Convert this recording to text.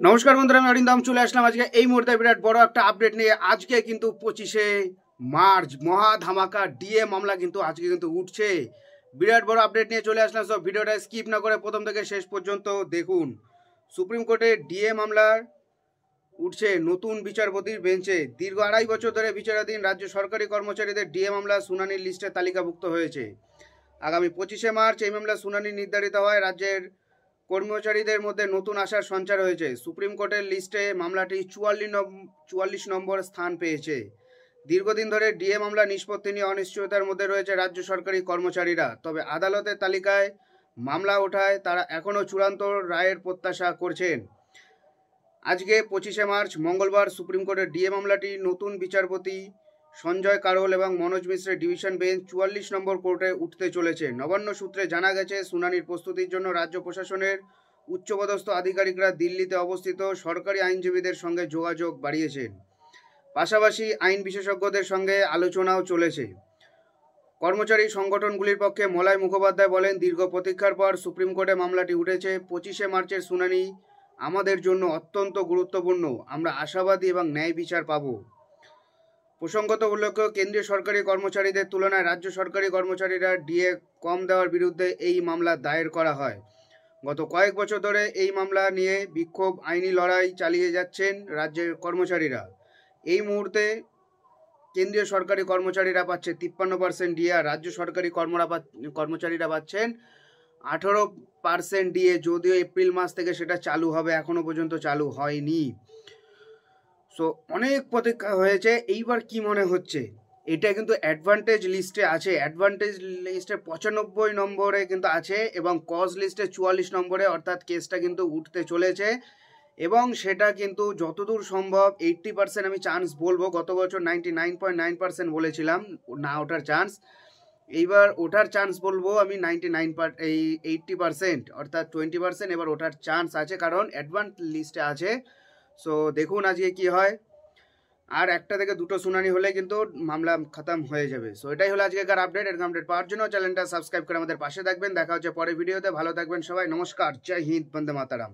নমস্কার বন্ধুরা, আমি অরিন্দম চলে আসলাম আজকে এই মুহূর্তে বিরাট বড় একটা আপডেট নিয়ে। আজকে কিন্তু 25শে মার্চ মহা ধামাকা ডিএ মামলা কিন্তু আজকে কিন্তু উঠছে। বিরাট বড় আপডেট নিয়ে চলে আসলাম, সব ভিডিওটা স্কিপ না করে প্রথম থেকে শেষ পর্যন্ত দেখুন। সুপ্রিম কোর্টে ডিএ মামলার উঠছে নতুন বিচারপতির বেঞ্চে। দীর্ঘ 2.5 বছর ধরে বিচারাধীন রাজ্য সরকারি কর্মচারীদের ডিএ মামলা শুনানির লিস্টে তালিকাভুক্ত হয়েছে। আগামী 25শে মার্চ এই মামলা শুনানি নির্ধারিত হয়। রাজ্যের কর্মচারীদের মধ্যে নতুন আশার সঞ্চার হয়েছে। সুপ্রিম কোর্টের লিস্টে মামলাটি 44 নম্বর স্থান পেয়েছে। দীর্ঘদিন ধরে ডিএ মামলা নিষ্পত্তি নিয়ে অনিশ্চয়তার মধ্যে রয়েছে রাজ্য সরকারি কর্মচারীরা। তবে আদালতের তালিকায় মামলা ওঠায় তারা এখনও চূড়ান্ত রায়ের প্রত্যাশা করছেন। আজকে 25শে মার্চ মঙ্গলবার সুপ্রিম কোর্টের ডিএ মামলাটি নতুন বিচারপতি সঞ্জয় কারোল এবং মনোজ মিশ্রের ডিভিশন বেঞ্চ 44 নম্বর কোর্টে উঠতে চলেছে। নবান্ন সূত্রে জানা গেছে, শুনানির প্রস্তুতির জন্য রাজ্য প্রশাসনের উচ্চপদস্থ আধিকারিকরা দিল্লিতে অবস্থিত সরকারি আইনজীবীদের সঙ্গে যোগাযোগ বাড়িয়েছেন। পাশাপাশি আইন বিশেষজ্ঞদের সঙ্গে আলোচনাও চলেছে। কর্মচারী সংগঠনগুলির পক্ষে মলয় মুখোপাধ্যায় বলেন, দীর্ঘ প্রতীক্ষার পর সুপ্রিম কোর্টে মামলাটি উঠেছে। 25শে মার্চের শুনানি আমাদের জন্য অত্যন্ত গুরুত্বপূর্ণ। আমরা আশাবাদী এবং ন্যায় বিচার পাব। প্রসঙ্গত উল্লেখ্য, কেন্দ্রীয় সরকারি কর্মচারীদের তুলনায় রাজ্য সরকারি কর্মচারীরা ডিএ কম দেওয়ার বিরুদ্ধে এই মামলা দায়ের করা হয়। গত কয়েক বছর ধরে এই মামলা নিয়ে বিক্ষোভ, আইনি লড়াই চালিয়ে যাচ্ছেন রাজ্যের কর্মচারীরা। এই মুহূর্তে কেন্দ্রীয় সরকারি কর্মচারীরা পাচ্ছে 53% ডিএ, আর রাজ্য সরকারি কর্মচারীরা পাচ্ছেন 18% ডিএ। যদিও এপ্রিল মাস থেকে সেটা চালু হবে, এখনো পর্যন্ত চালু হয়নি। সো অনেক প্রতীক্ষা হয়েছে। এইবার কি মনে হচ্ছে? এটা কিন্তু অ্যাডভান্টেজ লিস্টে আছে। অ্যাডভান্টেজ লিস্টে 95 নম্বরে কিন্তু আছে এবং কজ লিস্টে 44 নম্বরে, অর্থাৎ কেসটা কিন্তু উঠতে চলেছে। এবং সেটা কিন্তু যতদূর সম্ভব 80% আমি চান্স বলবো। গত বছর 99.9% বলেছিলাম না ওঠার চান্স। এইবার ওঠার চান্স বলবো আমি 80%, অর্থাৎ 20% এবার ওঠার চান্স আছে, কারণ অ্যাডভান্স লিস্টে আছে। সো দেখুন আজকে কি হয়। আর একটা থেকে দুটো শুনানি হলে কিন্তু মামলা খতম হয়ে যাবে। সো এটাই হলো আজকেকার আপডেট। এরকম আপডেট পাওয়ার জন্য চ্যানেলটা সাবস্ক্রাইব করে আমাদের পাশে থাকবেন। দেখা হচ্ছে পরের ভিডিওতে। ভালো থাকবেন সবাই। নমস্কার, জয় হিন্দ, বন্দে মাতারাম।